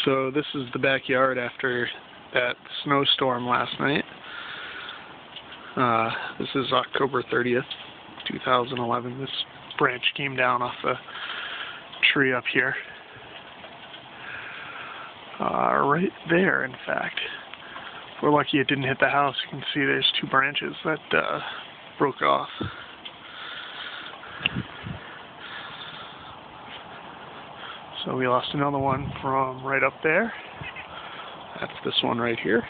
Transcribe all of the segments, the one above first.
So this is the backyard after that snowstorm last night. This is October 30th, 2011. This branch came down off a tree up here. Right there, in fact. If we're lucky it didn't hit the house. You can see there's two branches that broke off. So we lost another one from right up there. That's this one right here.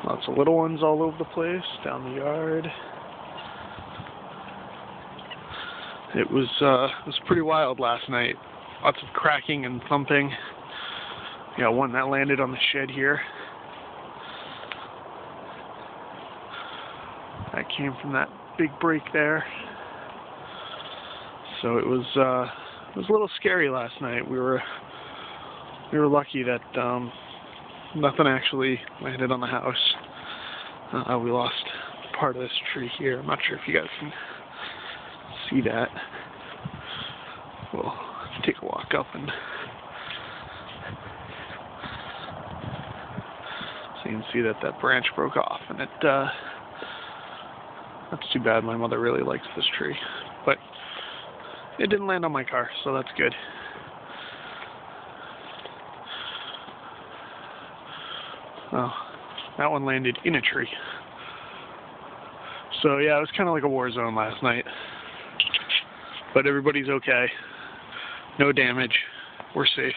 Lots of little ones all over the place, down the yard. It was pretty wild last night. Lots of cracking and thumping. Yeah, one that landed on the shed here. That came from that big break there. So it was a little scary last night. We were lucky that nothing actually landed on the house. We lost part of this tree here. I'm not sure if you guys can see that. We'll take a walk up and so you can see that branch broke off, and that's too bad. My mother really likes this tree, but it didn't land on my car, so that's good. Oh, that one landed in a tree. So yeah, it was kind of like a war zone last night. But everybody's okay. No damage. We're safe.